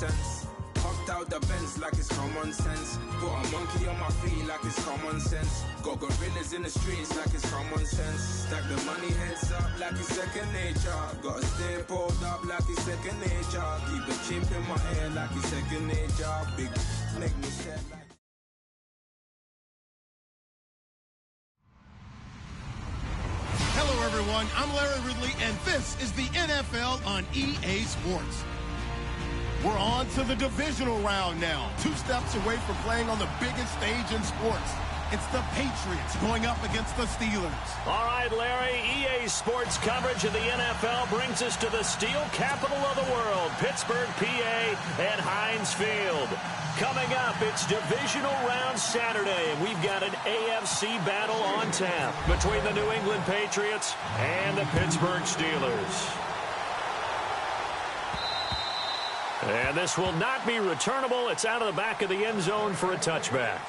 sense. Hopped out the Benz like it's common sense. Put a monkey on my feet like it's common sense. Got gorillas in the streets like it's common sense. Stack the money heads up like it's second nature. Gotta stay pulled up like it's second nature. Keep the chip in my ear like it's second nature. Big make me sad like. Hello, everyone. I'm Larry Ridley, and this is the NFL on EA Sports. We're on to the divisional round now. 2 steps away from playing on the biggest stage in sports. It's the Patriots going up against the Steelers. All right, Larry, EA Sports coverage of the NFL brings us to the steel capital of the world, Pittsburgh, PA, at Heinz Field. Coming up, it's divisional round Saturday, and we've got an AFC battle on tap between the New England Patriots and the Pittsburgh Steelers. And this will not be returnable. It's out of the back of the end zone for a touchback.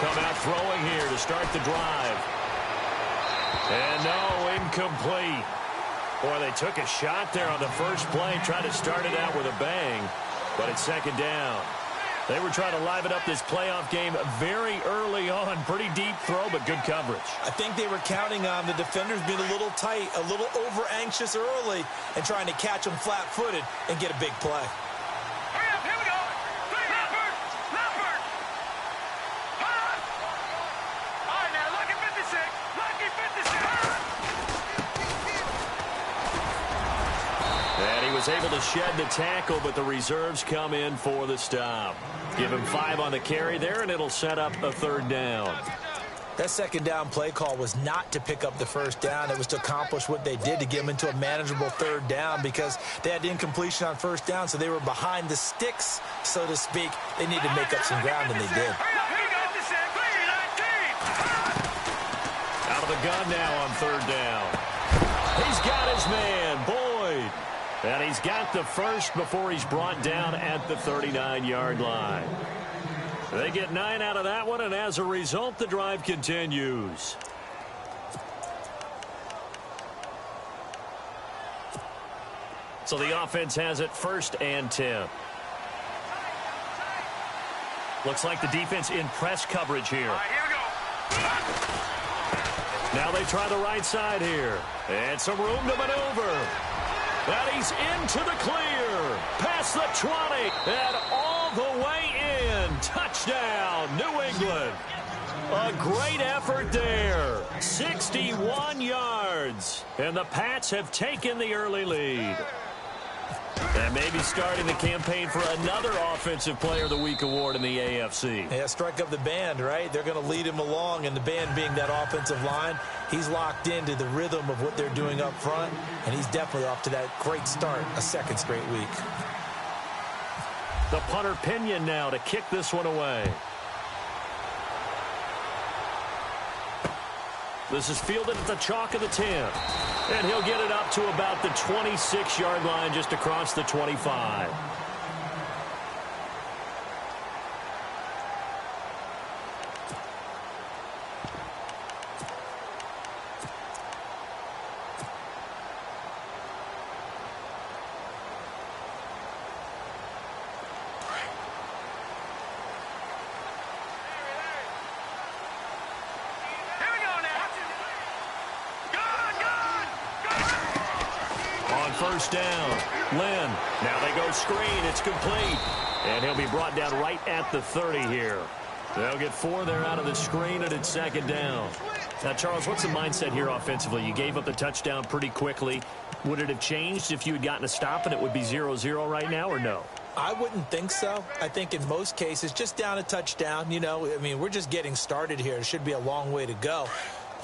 Come out throwing here to start the drive. And no, incomplete. Boy, they took a shot there on the first play, tried to start it out with a bang, but it's second down. They were trying to liven up this playoff game very early on. Pretty deep throw, but good coverage. I think they were counting on the defenders being a little tight, a little over-anxious early, and trying to catch them flat-footed and get a big play. Able to shed the tackle, but the reserves come in for the stop. Give him 5 on the carry there, and it'll set up a third down. That second down play call was not to pick up the first down. It was to accomplish what they did, to get them into a manageable third down, because they had incompletion on first down, so they were behind the sticks, so to speak. They needed to make up some ground, and they did. Out of the gun now on third down. He's got his man, Boyd. And he's got the first before he's brought down at the 39-yard line. They get 9 out of that one, and as a result, the drive continues. So the offense has it 1st and 10. Looks like the defense in press coverage here. All right, here we go. Now they try the right side here. And some room to maneuver. And he's into the clear. Past the 20. And all the way in. Touchdown, New England. A great effort there. 61 yards. And the Pats have taken the early lead. And maybe starting the campaign for another Offensive Player of the Week award in the AFC. Yeah, strike up the band, right? They're going to lead him along, and the band being that offensive line, he's locked into the rhythm of what they're doing up front, and he's definitely off to that great start, a 2nd straight week. The punter Pinion now to kick this one away. This is fielded at the chalk of the 10. And he'll get it up to about the 26-yard line, just across the 25. First down. Lynn. Now they go screen. It's complete. And he'll be brought down right at the 30 here. They'll get 4 there out of the screen, and it's 2nd down. Now, Charles, what's the mindset here offensively? You gave up the touchdown pretty quickly. Would it have changed if you had gotten a stop and it would be 0-0 right now, or no? I wouldn't think so. I think in most cases, just down a touchdown, you know, I mean, we're just getting started here. It should be a long way to go.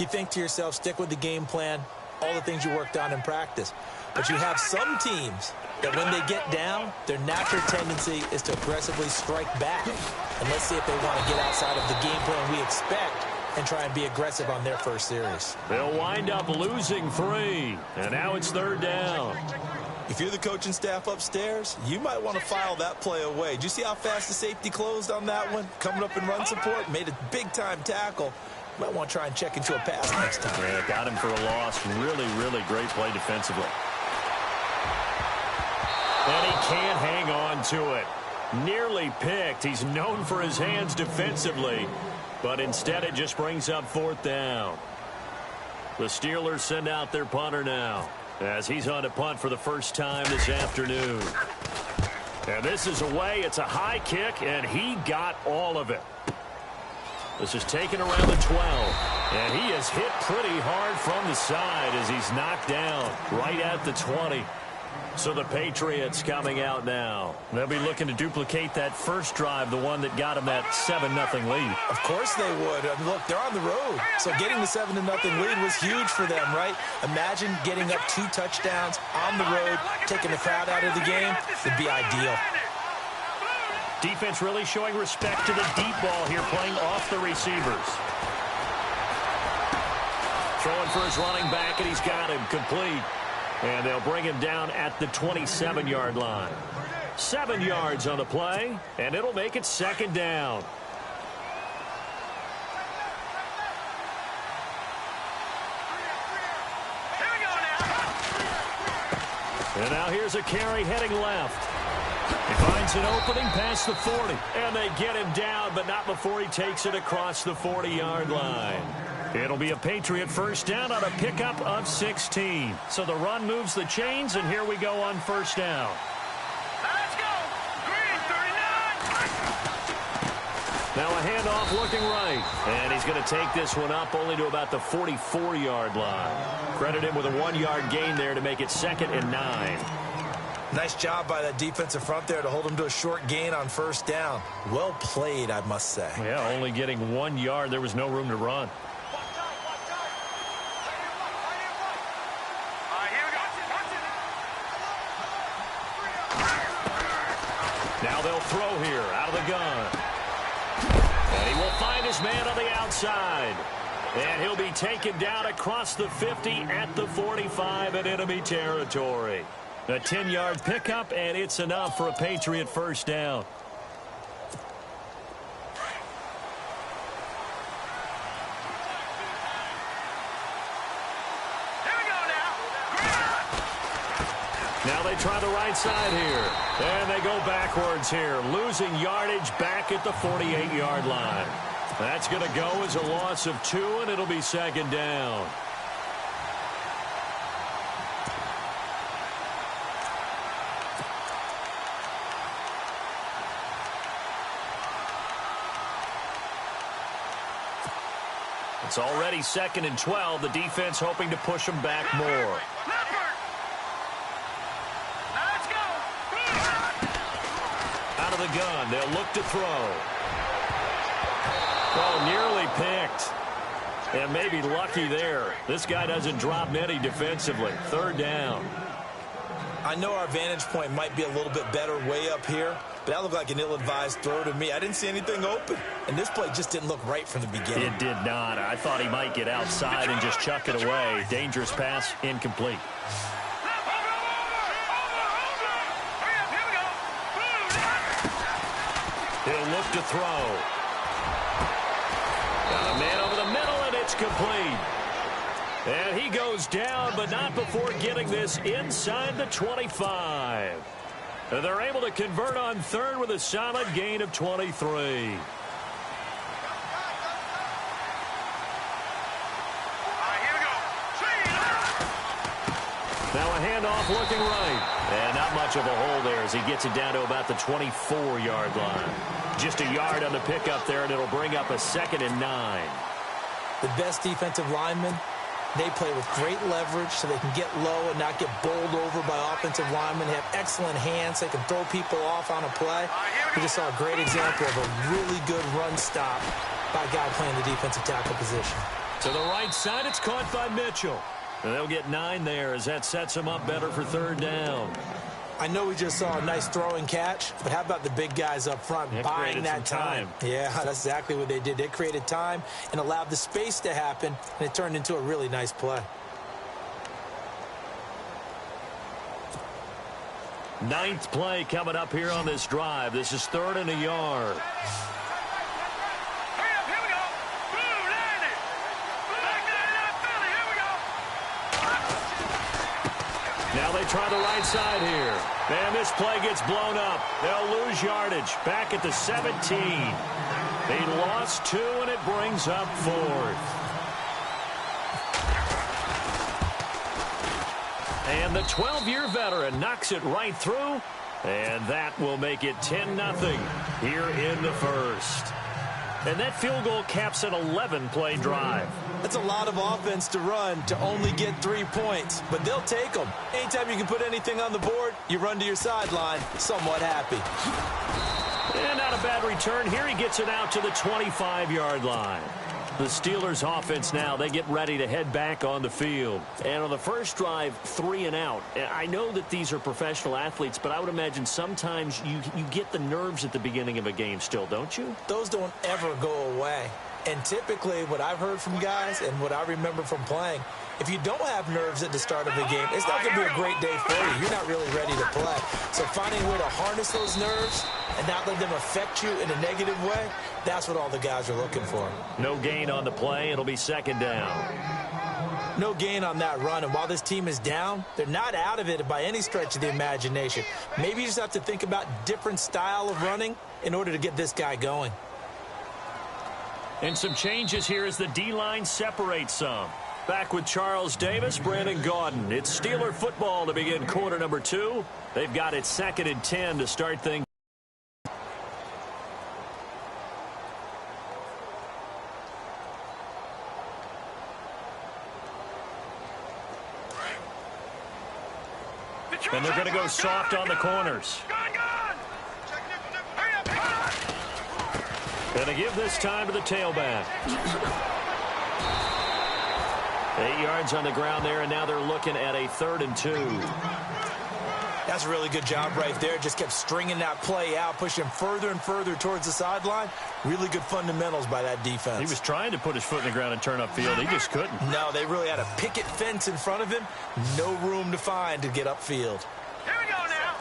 You think to yourself, stick with the game plan, all the things you worked on in practice. But you have some teams that when they get down, their natural tendency is to aggressively strike back. And let's see if they want to get outside of the game plan we expect and try and be aggressive on their first series. They'll wind up losing 3, and now it's 3rd down. If you're the coaching staff upstairs, you might want to file that play away. Did you see how fast the safety closed on that one? Coming up in run support, made a big-time tackle. You might want to try and check into a pass next time. Yeah, got him for a loss. Really, really great play defensively. And he can't hang on to it. Nearly picked. He's known for his hands defensively, but instead it just brings up 4th down. The Steelers send out their punter now, as he's on to punt for the first time this afternoon. And this is away. It's a high kick, and he got all of it. This is taken around the 12, and he is hit pretty hard from the side as he's knocked down right at the 20. So the Patriots coming out now. They'll be looking to duplicate that first drive, the one that got them that 7-0 lead. Of course they would. I mean, look, they're on the road. So getting the 7-0 lead was huge for them, right? Imagine getting up 2 touchdowns on the road, taking the crowd out of the game. Would be ideal. Defense really showing respect to the deep ball here, playing off the receivers. Throwing for his running back, and he's got him complete. And they'll bring him down at the 27-yard line. 7 yards on the play, and it'll make it 2nd down. And now here's a carry heading left. He finds an opening past the 40, and they get him down, but not before he takes it across the 40-yard line. It'll be a Patriot first down on a pickup of 16. So the run moves the chains, and here we go on first down. Let's go! Green 39! Now a handoff looking right, and he's going to take this one up only to about the 44-yard line. Credit him with a 1-yard gain there to make it 2nd and 9. Nice job by that defensive front there to hold him to a short gain on first down. Well played, I must say. Yeah, only getting 1 yard. There was no room to run. Now they'll throw here out of the gun. And he will find his man on the outside. And he'll be taken down across the 50 at the 45 in enemy territory. A 10-yard pickup, and it's enough for a Patriot first down. Now they try the right side here. And they go backwards here, losing yardage back at the 48-yard line. That's going to go as a loss of 2, and it'll be 2nd down. It's already 2nd and 12. The defense hoping to push them back more. Out of the gun, they'll look to throw. Oh, nearly picked. And maybe lucky there. This guy doesn't drop many defensively. 3rd down. I know our vantage point might be a little bit better way up here, but that looked like an ill-advised throw to me. I didn't see anything open, and this play just didn't look right from the beginning. It did not. I thought he might get outside and just chuck it away. Dangerous pass, incomplete. He'll look to throw. Got a man over the middle, and it's complete. And he goes down, but not before getting this inside the 25. And they're able to convert on 3rd with a solid gain of 23. Now a handoff looking right. And not much of a hole there as he gets it down to about the 24-yard line. Just a yard on the pickup there, and it'll bring up a 2nd and 9. The best defensive linemen, they play with great leverage so they can get low and not get bowled over by offensive linemen. They have excellent hands. They can throw people off on a play. We just saw a great example of a really good run stop by a guy playing the defensive tackle position. To the right side, it's caught by Mitchell. And they'll get 9 there as that sets them up better for 3rd down. I know we just saw a nice throwing catch, but how about the big guys up front buying that time? Yeah, that's exactly what they did. They created time and allowed the space to happen, and it turned into a really nice play. 9th play coming up here on this drive. This is 3rd and a yard. Now they try the right side here. And this play gets blown up. They'll lose yardage. Back at the 17. They lost 2, and it brings up 4th. And the 12-year veteran knocks it right through. And that will make it 10-0 here in the first. And that field goal caps an 11-play drive. That's a lot of offense to run to only get 3 points, but they'll take them. Anytime you can put anything on the board, you run to your sideline somewhat happy. And not a bad return. Here he gets it out to the 25-yard line. The Steelers offense now, they get ready to head back on the field. And on the first drive, 3 and out. I know that these are professional athletes, but I would imagine sometimes you get the nerves at the beginning of a game still, don't you? Those don't ever go away. And typically what I've heard from guys and what I remember from playing, if you don't have nerves at the start of the game, it's not going to be a great day for you. You're not really ready to play. So finding a way to harness those nerves and not let them affect you in a negative way, that's what all the guys are looking for. No gain on the play. It'll be 2nd down. No gain on that run. And while this team is down, they're not out of it by any stretch of the imagination. Maybe you just have to think about different style of running in order to get this guy going. And some changes here as the D-line separates some. Back with Charles Davis, Brandon Gaudin. It's Steeler football to begin quarter number 2. They've got it 2nd and 10 to start things. And they're going to go soft on the corners. Going to give this time to the tailback. 8 yards on the ground there, and now they're looking at a 3rd and 2. That's a really good job right there. Just kept stringing that play out, pushing further and further towards the sideline. Really good fundamentals by that defense. He was trying to put his foot in the ground and turn upfield. He just couldn't. No, they really had a picket fence in front of him. No room to find to get upfield. Here we go now.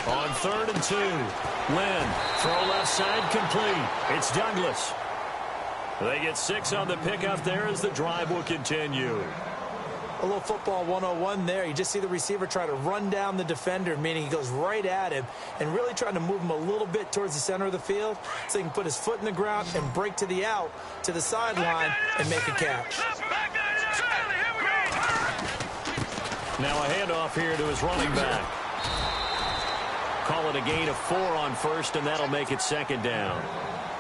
Over. On 3rd and 2. Lynn, throw left side complete. It's Douglas. They get 6 on the pickup there as the drive will continue. A little football 101 there. You just see the receiver try to run down the defender, meaning he goes right at him and really trying to move him a little bit towards the center of the field so he can put his foot in the ground and break to the out, to the sideline, and make a catch. Now a handoff here to his running back. Call it a gain of 4 on 1st, and that'll make it 2nd down.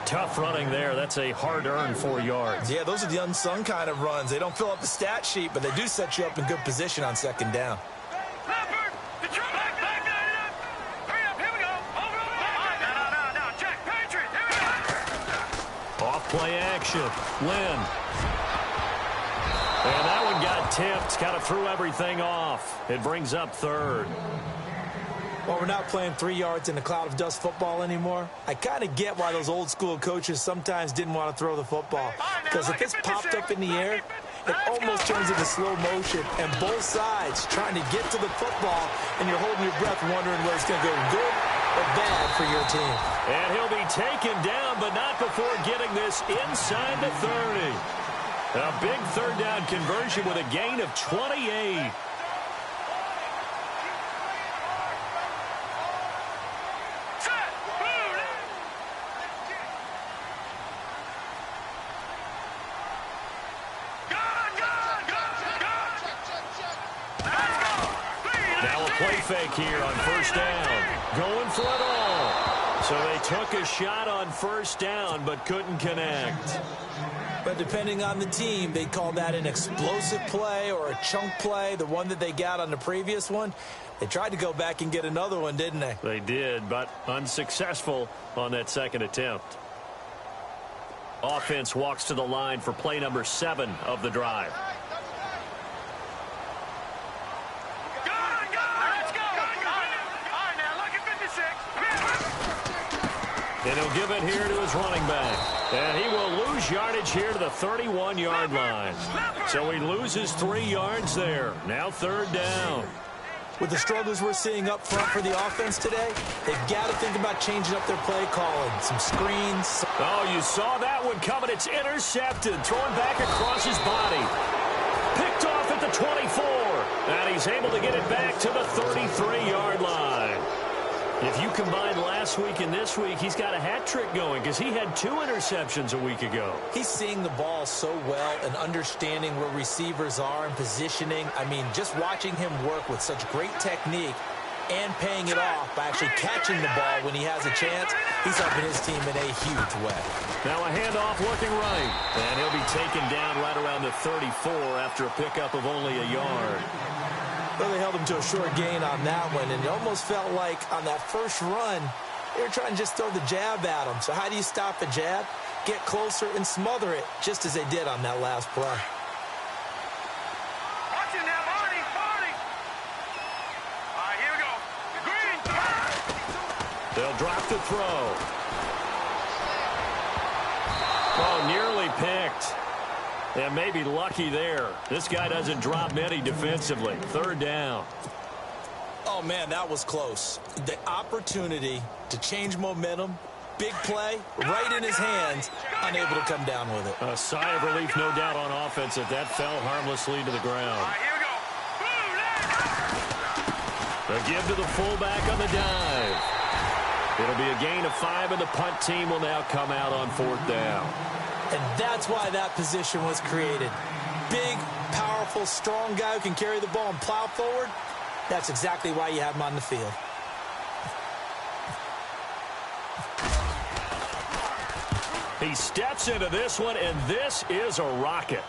Tough running there. That's a hard-earned 4 yards. Yeah, those are the unsung kind of runs. They don't fill up the stat sheet, but they do set you up in good position on 2nd down. Off play action. Lynn. And that one got tipped. Kind of threw everything off. It brings up 3rd. Well, we're not playing 3 yards in a cloud of dust football anymore. I kind of get why those old school coaches sometimes didn't want to throw the football. Because if it's popped up in the air, it almost turns into slow motion. And both sides trying to get to the football, and you're holding your breath wondering whether it's going to go good or bad for your team. And he'll be taken down, but not before getting this inside the 30. A big 3rd down conversion with a gain of 28. Play fake here on 1st down. Going for it all. So they took a shot on 1st down but couldn't connect. But depending on the team, they call that an explosive play or a chunk play, the one that they got on the previous one. They tried to go back and get another one, didn't they? They did, but unsuccessful on that 2nd attempt. Offense walks to the line for play number 7 of the drive. And he'll give it here to his running back. And he will lose yardage here to the 31-yard line. So he loses 3 yards there. Now 3rd down. With the struggles we're seeing up front for the offense today, they've got to think about changing up their play calling. Some screens. Oh, you saw that one coming. It's intercepted. Thrown back across his body. Picked off at the 24. And he's able to get it back to the 33-yard line. If you combine last week and this week, he's got a hat trick going because he had 2 interceptions a week ago. He's seeing the ball so well and understanding where receivers are and positioning. I mean, just watching him work with such great technique and paying it off by actually catching the ball when he has a chance, he's helping his team in a huge way. Now a handoff looking right. And he'll be taken down right around the 34 after a pickup of only a yard. Well, they held him to a short gain on that one, and it almost felt like on that first run, they were trying to just throw the jab at him. So how do you stop a jab? Get closer and smother it, just as they did on that last play. Watch it now, Barney, Barney. All right, here we go. Green. They'll drop the throw. Oh, nearly picked. And maybe lucky there. This guy doesn't drop many defensively. 3rd down. Oh, man, that was close. The opportunity to change momentum, big play, right in his hands, unable to come down with it. A sigh of relief, no doubt, on offense that fell harmlessly to the ground. All right, here we go. A give to the fullback on the dive. It'll be a gain of 5, and the punt team will now come out on 4th down. And that's why that position was created. Big, powerful, strong guy who can carry the ball and plow forward. That's exactly why you have him on the field. He steps into this one, and this is a rocket.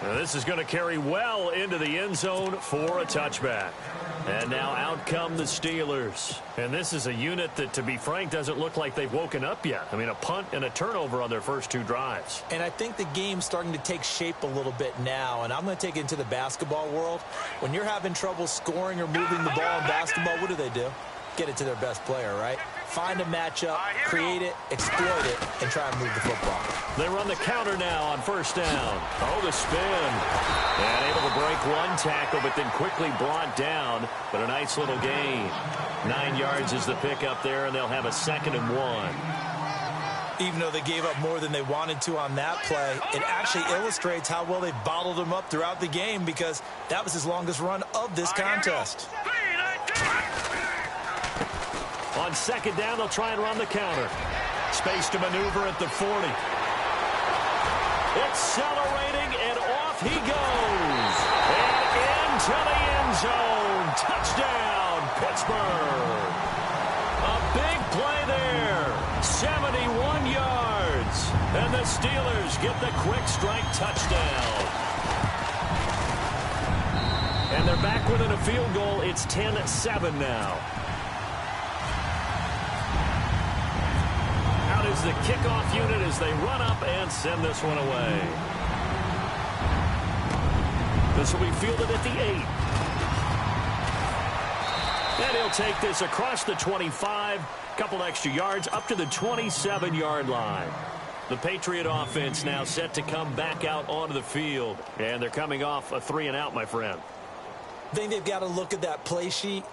Now this is going to carry well into the end zone for a touchback. And now out come the Steelers. And this is a unit that, to be frank, doesn't look like they've woken up yet. I mean, a punt and a turnover on their first 2 drives. And I think the game's starting to take shape a little bit now. And I'm going to take it into the basketball world. When you're having trouble scoring or moving the ball in basketball, what do? Get it to their best player, right? Find a matchup, create it, exploit it, and try and move the football. They run the counter now on 1st down. Oh, the spin. And able to break 1 tackle, but then quickly brought down. But a nice little gain. 9 yards is the pickup there, and they'll have a 2nd and 1. Even though they gave up more than they wanted to on that play, it actually illustrates how well they bottled him up throughout the game because that was his longest run of this contest. On 2nd down, they'll try and run the counter. Space to maneuver at the 40. Accelerating, and off he goes. And into the end zone. Touchdown, Pittsburgh. A big play there. 71 yards. And the Steelers get the quick strike touchdown. And they're back within a field goal. It's 10-7 now. Is the kickoff unit as they run up and send this one away. This will be fielded at the 8. And he'll take this across the 25, couple extra yards up to the 27-yard line. The Patriot offense now set to come back out onto the field. And they're coming off a 3-and-out, my friend. I think they've got to look at that play sheet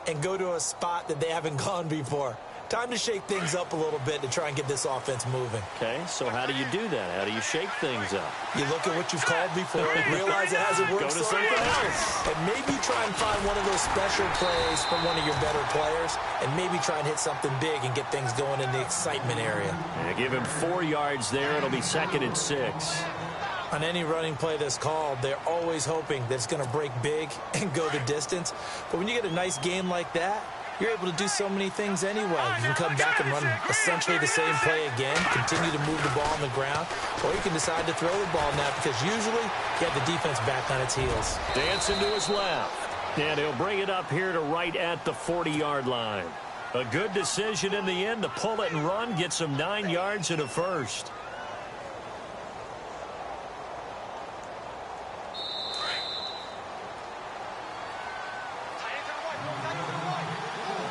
and go to a spot that they haven't gone before. Time to shake things up a little bit to try and get this offense moving. Okay, so how do you do that? How do you shake things up? You look at what you've called before, realize it hasn't worked Go to so something well, else. and maybe try and find one of those special plays from one of your better players, and maybe try and hit something big and get things going in the excitement area. And give him 4 yards there. It'll be 2nd and 6. On any running play that's called, they're always hoping that it's going to break big and go the distance. But when you get a nice game like that, you're able to do so many things anyway. You can come back and run essentially the same play again, continue to move the ball on the ground, or you can decide to throw the ball now because usually you have the defense back on its heels. Dancing to his left. And he'll bring it up here to right at the 40-yard line. A good decision in the end to pull it and run, get some 9 yards and a first.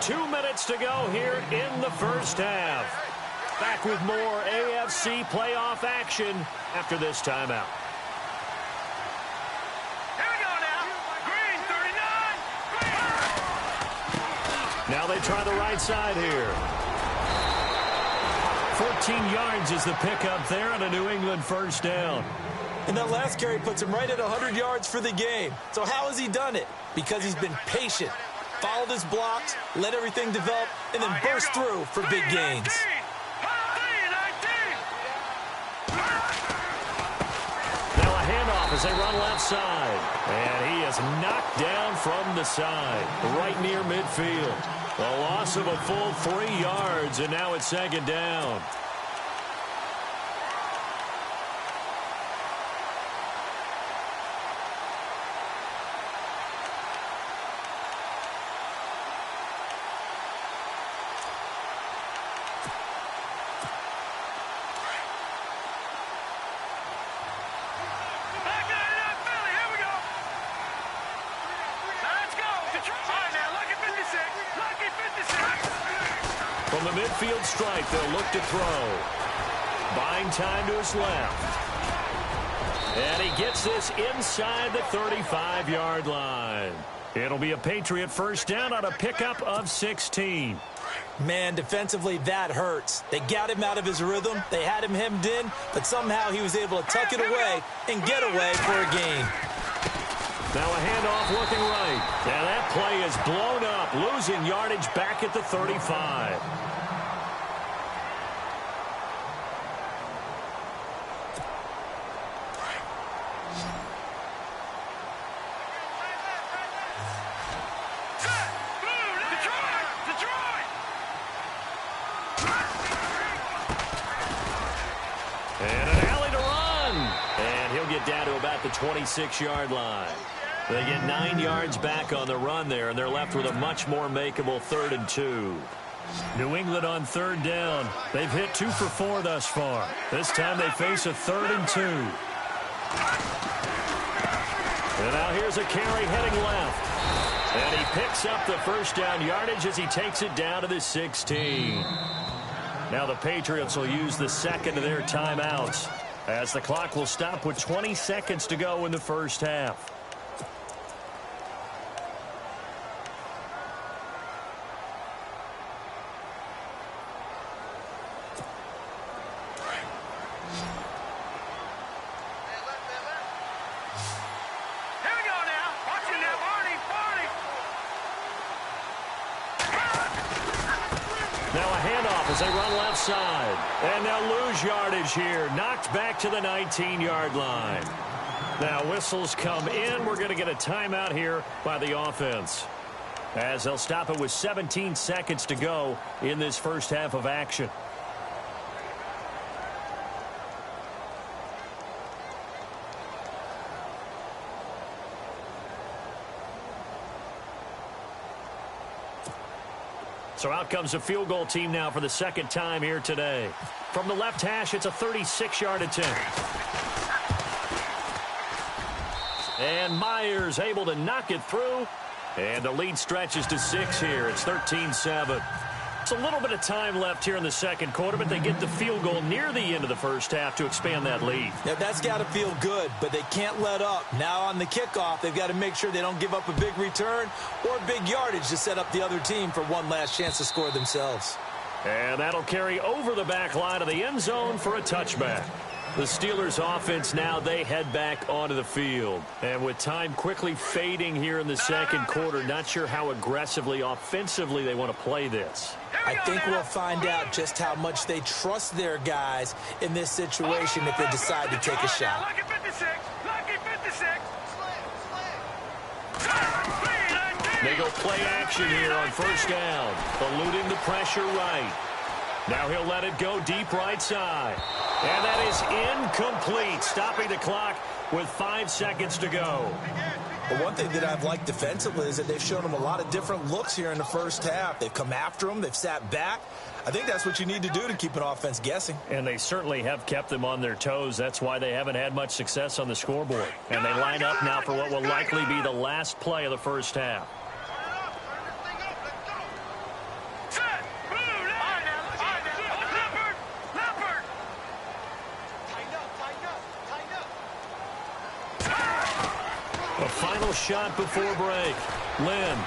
Two minutes to go here in the first half. Back with more AFC playoff action after this timeout. Here we go now. Green, 39. Now they try the right side here. 14 yards is the pickup there on a New England first down. And that last carry puts him right at 100 yards for the game. So how has he done it? Because he's been patient, followed his blocks, let everything develop, and then burst through for big gains. Now a handoff as they run left side. And he is knocked down from the side, right near midfield. A loss of a full 3 yards, and now it's second down. From the midfield stripe, they'll look to throw. Buying time to his left. And he gets this inside the 35-yard line. It'll be a Patriot first down on a pickup of 16. Man, defensively, that hurts. They got him out of his rhythm. They had him hemmed in, but somehow he was able to tuck it away and get away for a gain. Now a handoff looking right. And that play is blown up, losing yardage back at the 35. And an alley to run. And he'll get down to about the 26-yard line. They get 9 yards back on the run there, and they're left with a much more makeable 3rd and 2. New England on third down. They've hit 2 for 4 thus far. This time they face a 3rd and 2. And now here's a carry heading left. And he picks up the first down yardage as he takes it down to the 16. Now the Patriots will use the second of their timeouts as the clock will stop with 20 seconds to go in the first half. As they run left side. And they'll lose yardage here. Knocked back to the 19-yard line. Now whistles come in. We're going to get a timeout here by the offense, as they'll stop it with 17 seconds to go in this first half of action. So out comes the field goal team now for the second time here today. From the left hash, it's a 36-yard attempt. And Myers able to knock it through. And the lead stretches to 6 here. It's 13-7. It's a little bit of time left here in the second quarter, but they get the field goal near the end of the first half to expand that lead. Yeah, that's got to feel good, but they can't let up. Now on the kickoff, they've got to make sure they don't give up a big return or big yardage to set up the other team for one last chance to score themselves. And that'll carry over the back line of the end zone for a touchback. The Steelers offense now, they head back onto the field. And with time quickly fading here in the second quarter, not sure how aggressively, offensively they want to play this. I think we'll find out just how much they trust their guys in this situation if they decide to take a shot. Lucky 56. Lucky 56. They go play action here on first down, eluding the pressure right. Now he'll let it go deep right side. And that is incomplete, stopping the clock with 5 seconds to go. But one thing that I've liked defensively is that they've shown them a lot of different looks here in the first half. They've come after them. They've sat back. I think that's what you need to do to keep an offense guessing. And they certainly have kept them on their toes. That's why they haven't had much success on the scoreboard. And they line up now for what will likely be the last play of the first half. A final shot before break. Lynn.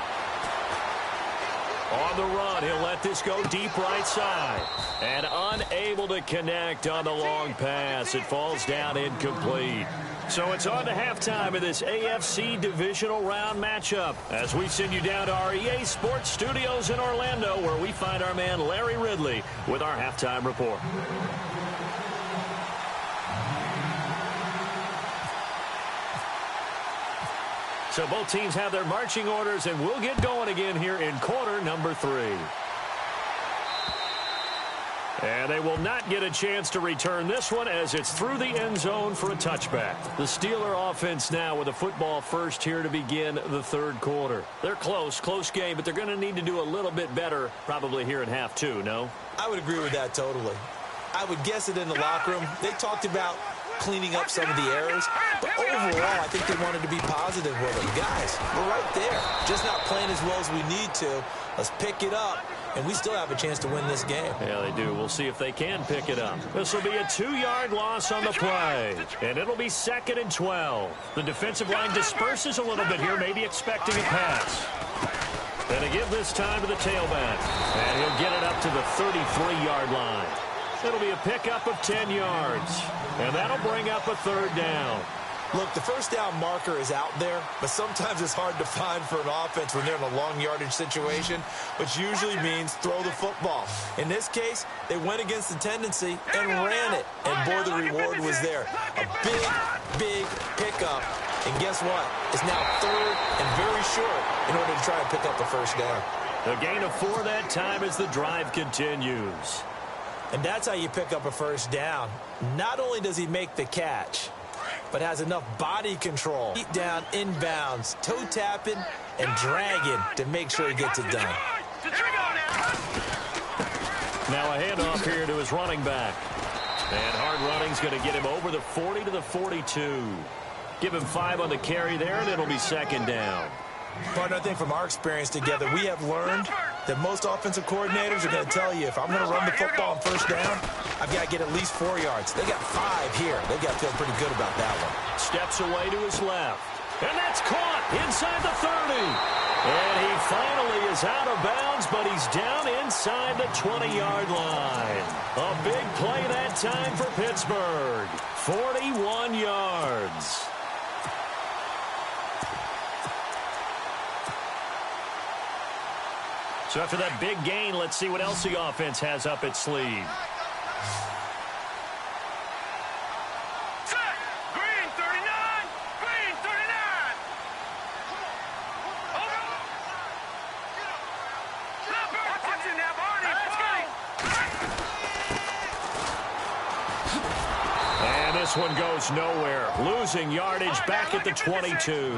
On the run, he'll let this go deep right side. And unable to connect on the long pass. It falls down incomplete. So it's on to halftime of this AFC divisional round matchup as we send you down to our EA Sports Studios in Orlando, where we find our man Larry Ridley with our halftime report. So both teams have their marching orders, and we'll get going again here in quarter number 3. And they will not get a chance to return this one as it's through the end zone for a touchback. The Steeler offense now with a football first here to begin the third quarter. They're close game, but they're going to need to do a little bit better probably here in half 2, no? I would agree with that totally. I would guess it in the locker room. They talked about cleaning up some of the errors, but overall, I think they wanted to be positive with it. Guys, we're right there. Just not playing as well as we need to. Let's pick it up, and we still have a chance to win this game. Yeah, they do. We'll see if they can pick it up. This will be a 2-yard loss on the play, and it'll be 2nd and 12. The defensive line disperses a little bit here, maybe expecting a pass. And they give this time to the tailback, and he'll get it up to the 33-yard line. It'll be a pickup of 10 yards, and that'll bring up a 3rd down. Look, the first down marker is out there, but sometimes it's hard to find for an offense when they're in a long yardage situation, which usually means throw the football. In this case, they went against the tendency and ran it, and boy, the reward was there. A big pickup, and guess what? It's now 3rd and very short in order to try and pick up the first down. A gain of 4 that time as the drive continues. And that's how you pick up a first down. Not only does he make the catch, but has enough body control. Feet down, inbounds, toe tapping, and dragging to make sure he gets it done. Now a handoff here to his running back. And hard running's going to get him over the 40 to the 42. Give him 5 on the carry there, and it'll be 2nd down. Partner, I think from our experience together, we have learned that most offensive coordinators are going to tell you, if I'm going to run the football on first down, I've got to get at least 4 yards. They got 5 here. They've got to feel pretty good about that one. Steps away to his left. And that's caught inside the 30. And he finally is out of bounds, but he's down inside the 20-yard line. A big play that time for Pittsburgh. 41 yards. So after that big gain, let's see what else the offense has up its sleeve. Green 39! Green 39! Watch it now, Barney! Let's go! And this one goes nowhere. Losing yardage back at the 22.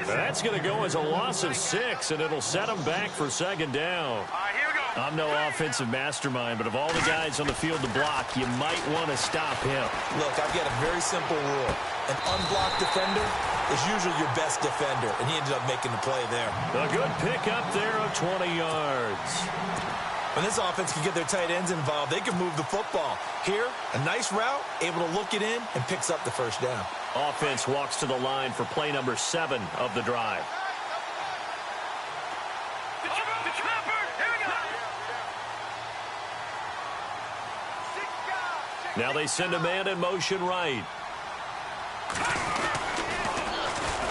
That's going to go as a loss of 6, and it'll set them back for 2nd down. All right, here we go. I'm no offensive mastermind, but of all the guys on the field to block, you might want to stop him. Look, I've got a very simple rule. An unblocked defender is usually your best defender, and he ended up making the play there. A good pickup there of 20 yards. When this offense can get their tight ends involved, they can move the football. Here, a nice route, able to look it in, and picks up the first down. Offense walks to the line for play number 7 of the drive. Now they send a man in motion right.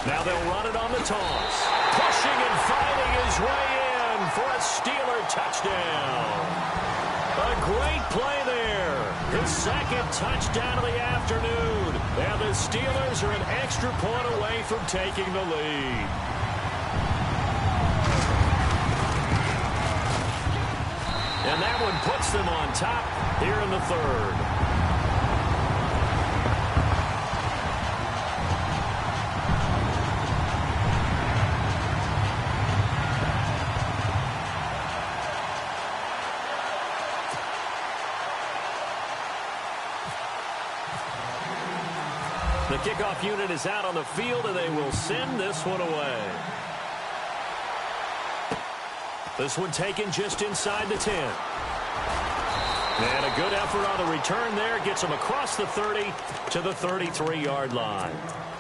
Now they'll run it on the toss. Pushing and fighting his way in for a Steeler touchdown. A great play there. His 2nd touchdown of the afternoon. And the Steelers are an extra point away from taking the lead. And that one puts them on top here in the 3rd. The kickoff unit is out on the field, and they will send this one away. This one taken just inside the 10. And a good effort on the return there. Gets them across the 30 to the 33-yard line.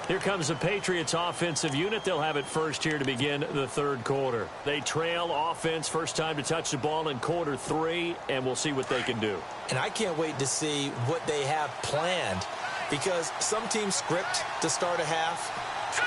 Here comes the Patriots offensive unit. They'll have it first here to begin the third quarter. They trail offense, first time to touch the ball in quarter 3, and we'll see what they can do. And I can't wait to see what they have planned, because some teams script to start a half.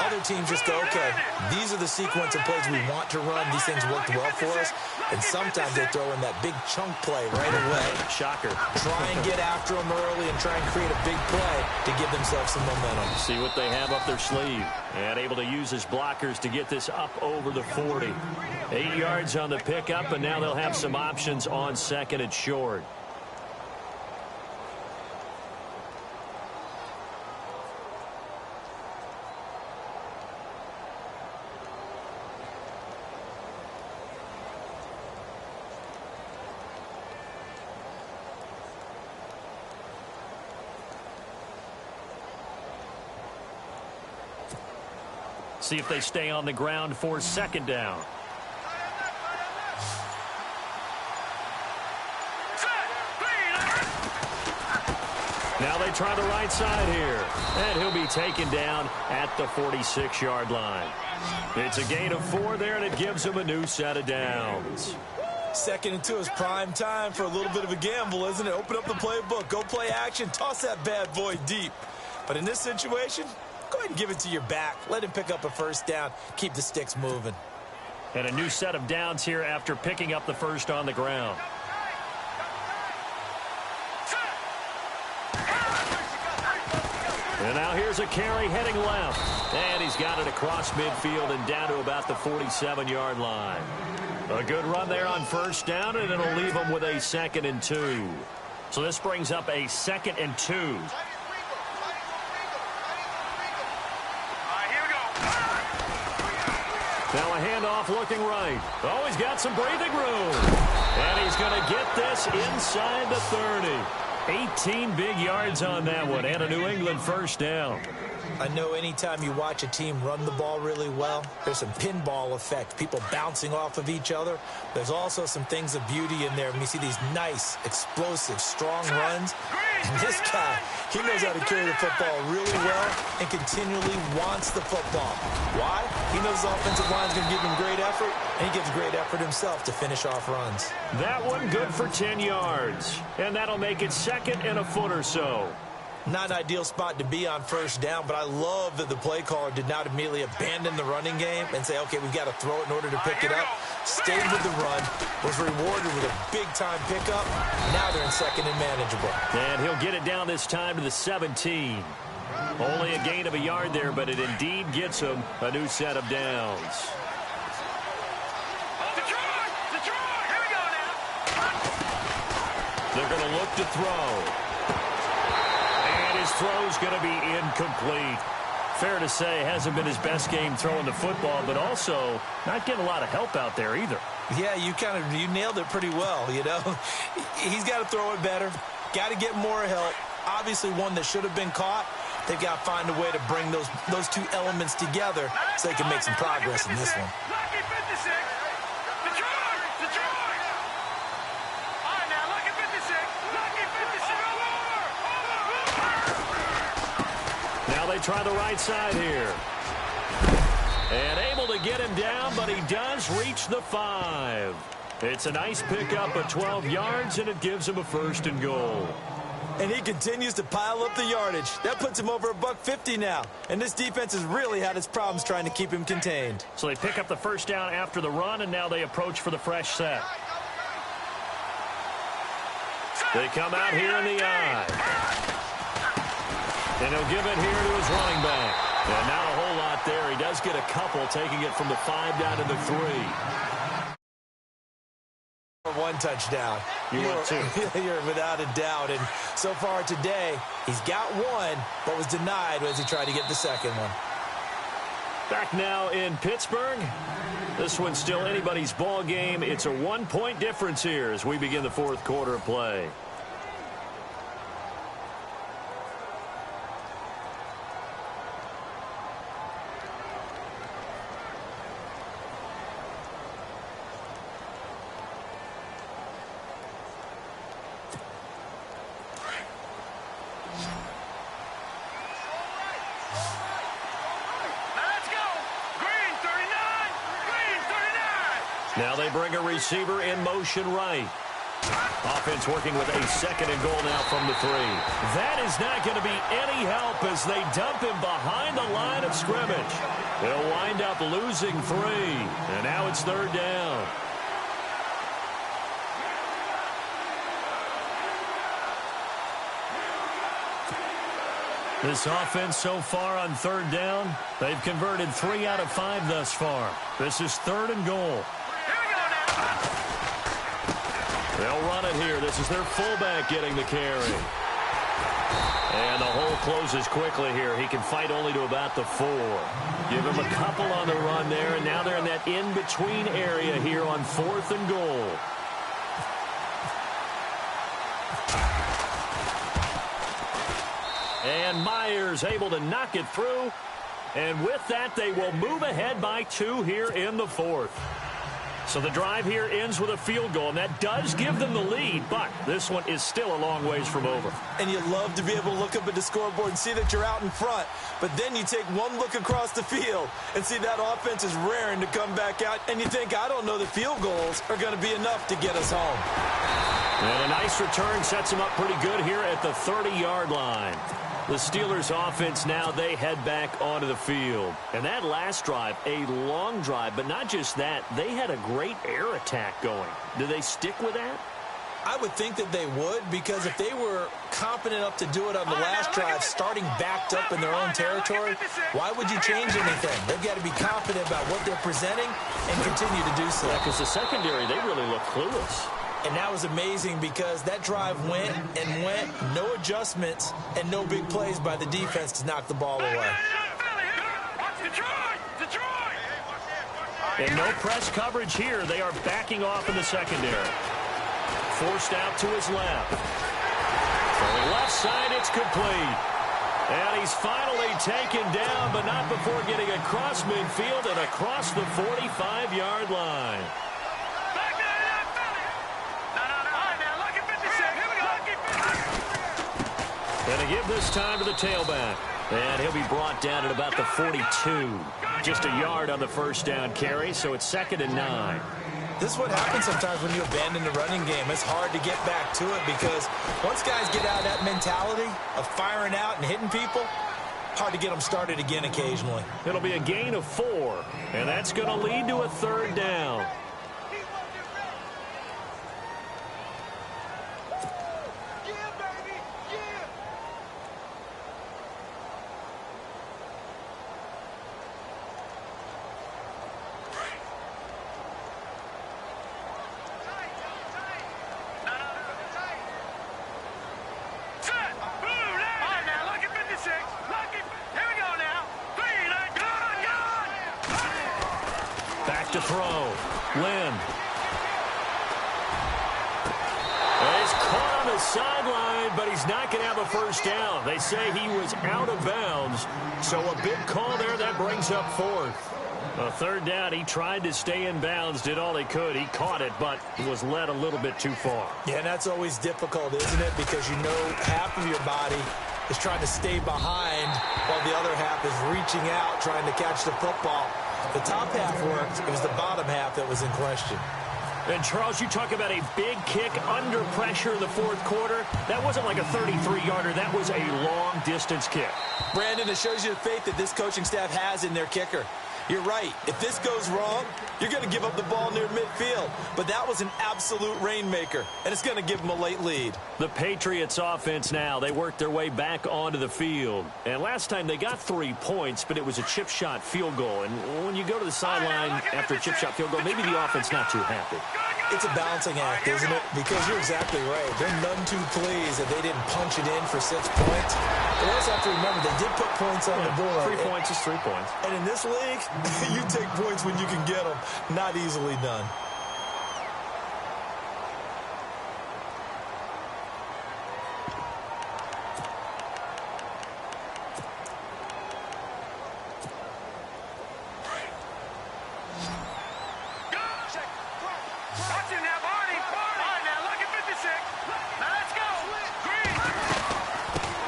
Other teams just go, okay, these are the sequence of plays we want to run. These things worked well for us. And sometimes they throw in that big chunk play right away. Shocker. Try and get after them early and try and create a big play to give themselves some momentum. See what they have up their sleeve. And able to use his blockers to get this up over the 40. 8 yards on the pickup, and now they'll have some options on second and short. See if they stay on the ground for second down. Now they try the right side here. And he'll be taken down at the 46-yard line. It's a gain of 4 there, and it gives him a new set of downs. 2nd and 2 is prime time for a little bit of a gamble, isn't it? Open up the playbook, go play action, toss that bad boy deep. But in this situation, go ahead and give it to your back. Let him pick up a first down. Keep the sticks moving. And a new set of downs here after picking up the first on the ground. And now here's a carry heading left. And he's got it across midfield and down to about the 47-yard line. A good run there on first down, and it'll leave him with a 2nd and 2. So this brings up a 2nd and 2. Now a handoff looking right. Oh, he's got some breathing room. And he's going to get this inside the 30. 18 big yards on that one, and a New England first down. I know anytime you watch a team run the ball really well, there's some pinball effect, people bouncing off of each other. There's also some things of beauty in there when you see these nice, explosive, strong runs. And this guy, he knows how to carry the football really well and continually wants the football. Why? He knows his offensive line is going to give him great effort, and he gives great effort himself to finish off runs. That one good for 10 yards, and that'll make it 2nd and a foot or so. Not an ideal spot to be on first down, but I love that the play caller did not immediately abandon the running game and say, okay, we've got to throw it in order to pick it up. Stayed with the run, was rewarded with a big-time pickup. Now they're in 2nd and manageable. And he'll get it down this time to the 17. Only a gain of a yard there, but it indeed gets him a new set of downs. Here we go now. They're going to look to throw. His throw's going to be incomplete. Fair to say, hasn't been his best game throwing the football, but also not getting a lot of help out there either. Yeah, you nailed it pretty well, you know. He's got to throw it better. Got to get more help. Obviously one that should have been caught. They've got to find a way to bring those two elements together so they can make some progress in this one. Lucky 56. Detroit. All right, now, Lucky 56. Lucky 56. Now they try the right side here. And able to get him down, but he does reach the 5. It's a nice pickup of 12 yards, and it gives him a 1st and goal. And he continues to pile up the yardage. That puts him over $150 now. And this defense has really had its problems trying to keep him contained. So they pick up the first down after the run, and now they approach for the fresh set. They come out here in the eye. And he'll give it here to his running back. And not a whole lot there. He does get a couple, taking it from the 5 down to the 3. One touchdown. You're without a doubt. And so far today, he's got one, but was denied as he tried to get the second one. Back now in Pittsburgh. This one's still anybody's ball game. It's a 1-point difference here as we begin the 4th quarter of play. Now they bring a receiver in motion right. Offense working with a 2nd and goal now from the 3. That is not going to be any help as they dump him behind the line of scrimmage. They'll wind up losing 3. And now it's 3rd down. This offense so far on 3rd down, they've converted 3 out of 5 thus far. This is 3rd and goal. They'll run it here. This is their fullback getting the carry. And the hole closes quickly here. He can fight only to about the 4. Give him a couple on the run there, and now they're in that in-between area here on 4th and goal. And Myers able to knock it through. And with that, they will move ahead by 2 here in the 4th. So the drive here ends with a field goal, and that does give them the lead, but this one is still a long ways from over. And you love to be able to look up at the scoreboard and see that you're out in front, but then you take one look across the field and see that offense is raring to come back out, and you think, I don't know that field goals are going to be enough to get us home. And a nice return sets them up pretty good here at the 30-yard line. The Steelers offense now, they head back onto the field. And that last drive, a long drive, but not just that, they had a great air attack going. Do they stick with that? I would think that they would, because if they were competent enough to do it on the last drive, starting backed up in their own territory, why would you change anything? They've got to be confident about what they're presenting and continue to do so. Yeah, because the secondary, they really look clueless. And that was amazing because that drive went and went, no adjustments, and no big plays by the defense to knock the ball away. And no press coverage here. They are backing off in the secondary. Forced out to his left. From the left side, it's complete. And he's finally taken down, but not before getting across midfield and across the 45-yard line. And to give this time to the tailback. And he'll be brought down at about the 42. Just a yard on the first down carry, so it's 2nd and 9. This is what happens sometimes when you abandon the running game. It's hard to get back to it because once guys get out of that mentality of firing out and hitting people, hard to get them started again occasionally. It'll be a gain of 4, and that's going to lead to a 3rd down. To throw. Lynn. He's caught on the sideline, but he's not going to have a first down. They say he was out of bounds, so a big call there. That brings up 4th. A 3rd down, he tried to stay in bounds, did all he could. He caught it, but was led a little bit too far. Yeah, and that's always difficult, isn't it? Because you know half of your body is trying to stay behind while the other half is reaching out, trying to catch the football. The top half worked. It was the bottom half that was in question. And, Charles, you talk about a big kick under pressure in the 4th quarter. That wasn't like a 33-yarder. That was a long-distance kick. Brandon, it shows you the faith that this coaching staff has in their kicker. You're right. If this goes wrong, you're going to give up the ball near midfield. But that was an absolute rainmaker, and it's going to give them a late lead. The Patriots offense now, they worked their way back onto the field. And last time they got 3 points, but it was a chip shot field goal. And when you go to the sideline after a chip shot field goal, maybe the offense not too happy. It's a balancing act, isn't it? Because you're exactly right. They're none too pleased that they didn't punch it in for 6 points. But also have to remember, they did put points on the board. 3 points is 3 points. And in this league, you take points when you can get them. Not easily done.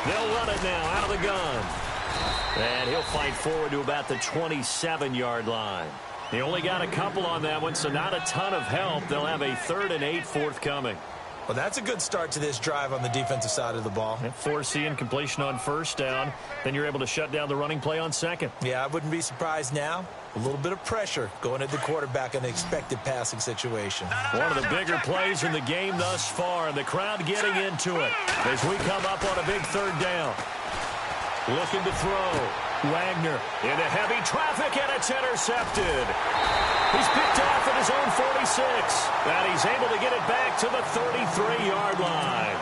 They'll They'll run it now out of the gun. And he'll fight forward to about the 27-yard line. He only got a couple on that one, so not a ton of help. They'll have a 3rd and 8 forthcoming. Well, that's a good start to this drive on the defensive side of the ball. Forcing completion on 1st down. Then you're able to shut down the running play on 2nd. Yeah, I wouldn't be surprised now. A little bit of pressure going at the quarterback in an expected passing situation. One of the bigger plays in the game thus far, and the crowd getting into it as we come up on a big 3rd down. Looking to throw. Wagner into heavy traffic, and it's intercepted. He's picked off at his own 46, and he's able to get it back to the 33-yard line.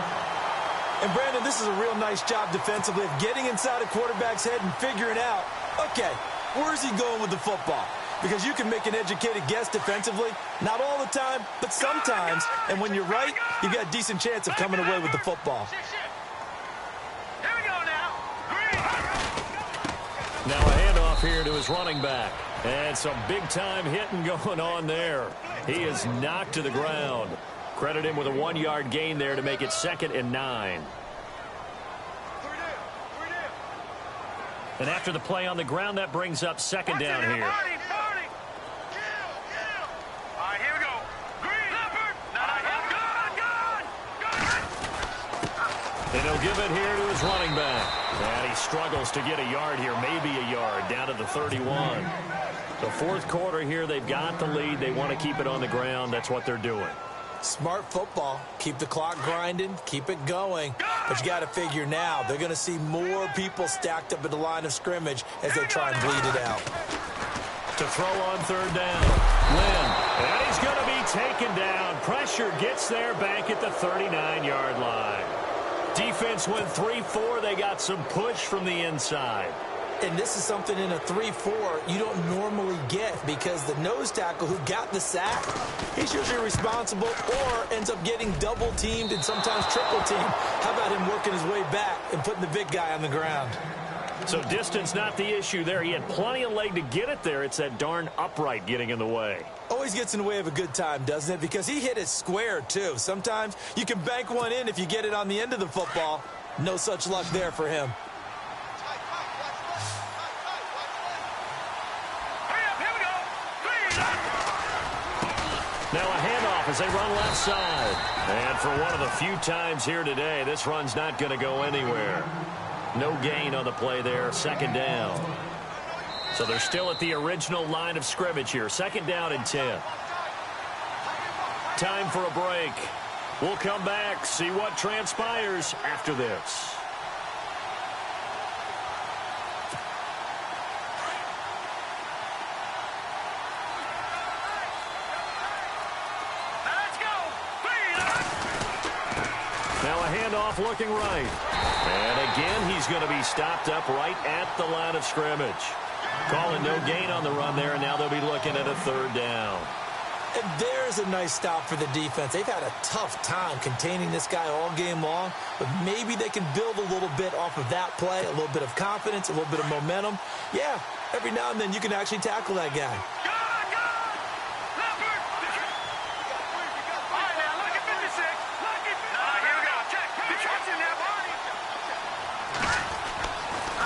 And, Brandon, this is a real nice job defensively of getting inside a quarterback's head and figuring out, okay, where is he going with the football? Because you can make an educated guess defensively, not all the time, but sometimes. And when you're right, you've got a decent chance of coming away with the football. Now a handoff here to his running back. And some big-time hitting going on there. He is knocked to the ground. Credit him with a 1-yard gain there to make it 2nd and 9. And after the play on the ground, that brings up 2nd down here. All right, here we go. Green. And he'll give it here to his running back. And he struggles to get a yard here, maybe a yard, down to the 31. The 4th quarter here, they've got the lead. They want to keep it on the ground. That's what they're doing. Smart football. Keep the clock grinding. Keep it going. But you got to figure now, they're going to see more people stacked up at the line of scrimmage as they try and bleed it out. To throw on 3rd down. Lynn. And he's going to be taken down. Pressure gets there back at the 39-yard line. Defense went 3-4. They got some push from the inside. And this is something in a 3-4 you don't normally get because the nose tackle who got the sack, he's usually responsible or ends up getting double-teamed and sometimes triple-teamed. How about him working his way back and putting the big guy on the ground? So distance not the issue there. He had plenty of leg to get it there. It's that darn upright getting in the way. Always gets in the way of a good time, doesn't it? Because he hit it square, too. Sometimes you can bank one in if you get it on the end of the football. No such luck there for him. Now a handoff as they run left side. And for one of the few times here today, this run's not going to go anywhere. No gain on the play there, 2nd down. So they're still at the original line of scrimmage here. 2nd down and 10. Time for a break. We'll come back, see what transpires after this. Handoff looking right. And again, he's going to be stopped up right at the line of scrimmage. Calling no gain on the run there, and now they'll be looking at a 3rd down. And there's a nice stop for the defense. They've had a tough time containing this guy all game long, but maybe they can build a little bit off of that play, a little bit of confidence, a little bit of momentum. Yeah, every now and then you can actually tackle that guy.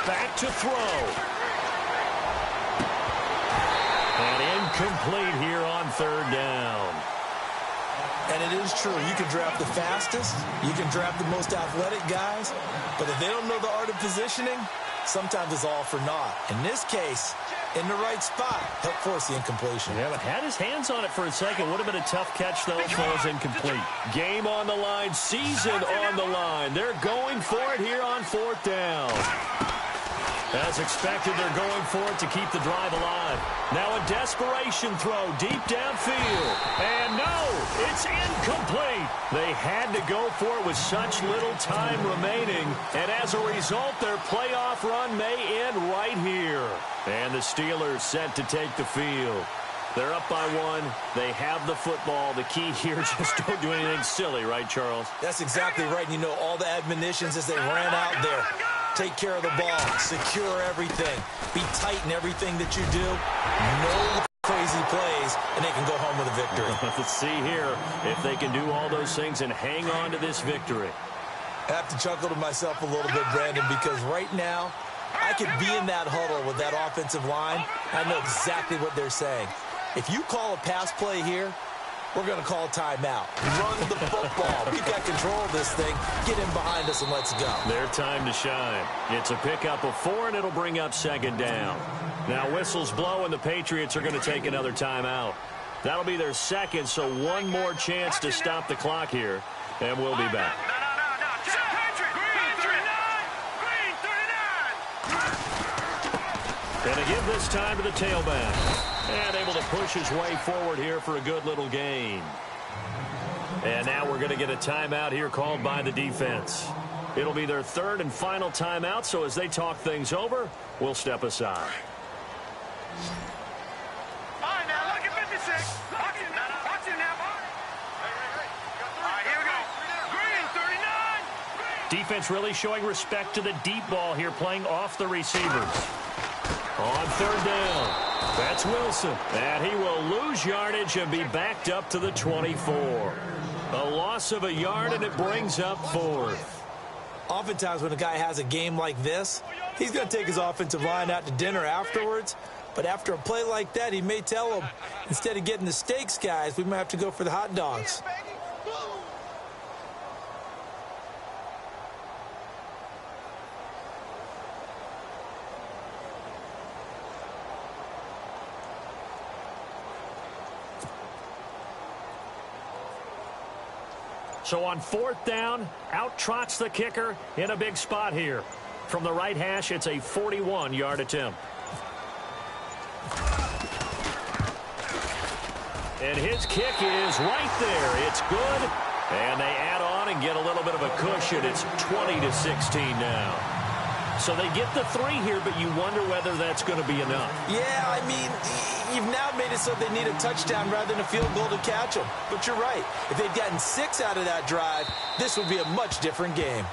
Back to throw. And incomplete here on 3rd down. And it is true. You can draft the fastest. You can draft the most athletic guys. But if they don't know the art of positioning, sometimes it's all for naught. In this case, in the right spot, help force the incompletion. Yeah, but had his hands on it for a second. Would have been a tough catch, though, as far as incomplete. Game on the line. Season on the line. They're going for it here on 4th down. As expected, they're going for it to keep the drive alive. Now a desperation throw deep downfield. And no, it's incomplete. They had to go for it with such little time remaining. And as a result, their playoff run may end right here. And the Steelers set to take the field. They're up by 1. They have the football. The key here, just don't do anything silly, right, Charles? That's exactly right. You know, all the admonitions as they ran out there. Take care of the ball. Secure everything. Be tight in everything that you do. No crazy plays, and they can go home with a victory. Let's see here if they can do all those things and hang on to this victory. I have to chuckle to myself a little bit, Brandon, because right now I could be in that huddle with that offensive line. I know exactly what they're saying. If you call a pass play here, we're going to call a timeout. Run the football. We've got control of this thing. Get in behind us and let's go. Their time to shine. It's a pickup of 4, and it'll bring up 2nd down. Now whistles blow, and the Patriots are going to take another timeout. That'll be their 2nd, so one more chance to stop the clock here, and we'll be back. And to give this time to the tailback. And able to push his way forward here for a good little gain. And now we're going to get a timeout here called by the defense. It'll be their 3rd and final timeout, so as they talk things over, we'll step aside. All right, now look at 56. Watch it now. Watch it now. All right, here we go. Green, 39. Defense really showing respect to the deep ball here, playing off the receivers. On 3rd down. That's Wilson. And he will lose yardage and be backed up to the 24. A loss of a yard, and it brings up 4th. Oftentimes when a guy has a game like this, he's going to take his offensive line out to dinner afterwards. But after a play like that, he may tell them, instead of getting the steaks, guys, we might have to go for the hot dogs. So on 4th down, out trots the kicker in a big spot here. From the right hash, it's a 41-yard attempt. And his kick is right there. It's good. And they add on and get a little bit of a cushion. It's 20-16 now. So they get the 3 here, but you wonder whether that's going to be enough. Yeah, I mean, you've now made it so they need a touchdown rather than a field goal to catch them. But you're right. If they'd gotten 6 out of that drive, this would be a much different game.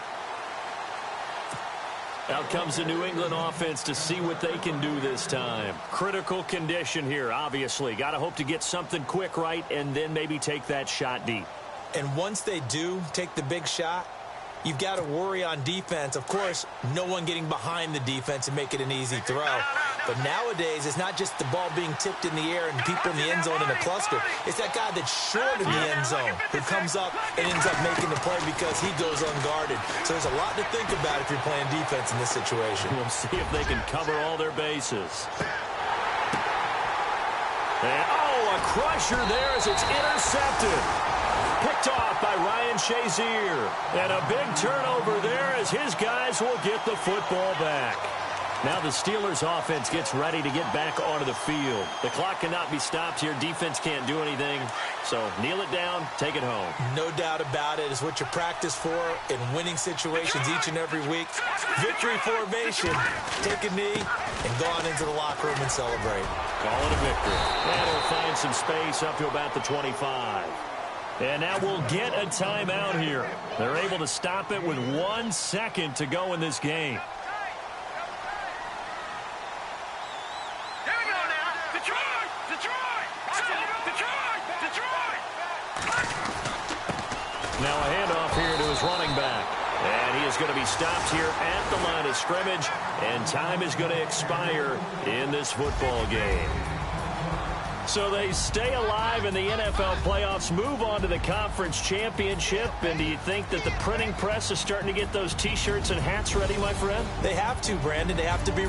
Out comes the New England offense to see what they can do this time. Critical condition here, obviously. Got to hope to get something quick right and then maybe take that shot deep. And once they do take the big shot, you've got to worry on defense. Of course, no one getting behind the defense and make it an easy throw. But nowadays, it's not just the ball being tipped in the air and people in the end zone in a cluster. It's that guy that's short in the end zone who comes up and ends up making the play because he goes unguarded. So there's a lot to think about if you're playing defense in this situation. We'll see if they can cover all their bases. And, a crusher there as it's intercepted. Picked off by Ryan Shazier. And a big turnover there as his guys will get the football back. Now the Steelers offense gets ready to get back onto the field. The clock cannot be stopped here. Defense can't do anything. So kneel it down, take it home. No doubt about it. It's what you practice for in winning situations each and every week. Victory formation. Take a knee and go on into the locker room and celebrate. Call it a victory. And he'll find some space up to about the 25. And now we'll get a timeout here. They're able to stop it with 1 second to go in this game. Here we go now. Detroit! Detroit! Detroit! Detroit! Now a handoff here to his running back. And he is going to be stopped here at the line of scrimmage. And time is going to expire in this football game. So they stay alive in the NFL playoffs, move on to the conference championship. And do you think that the printing press is starting to get those T-shirts and hats ready, my friend? They have to, Brandon. They have to be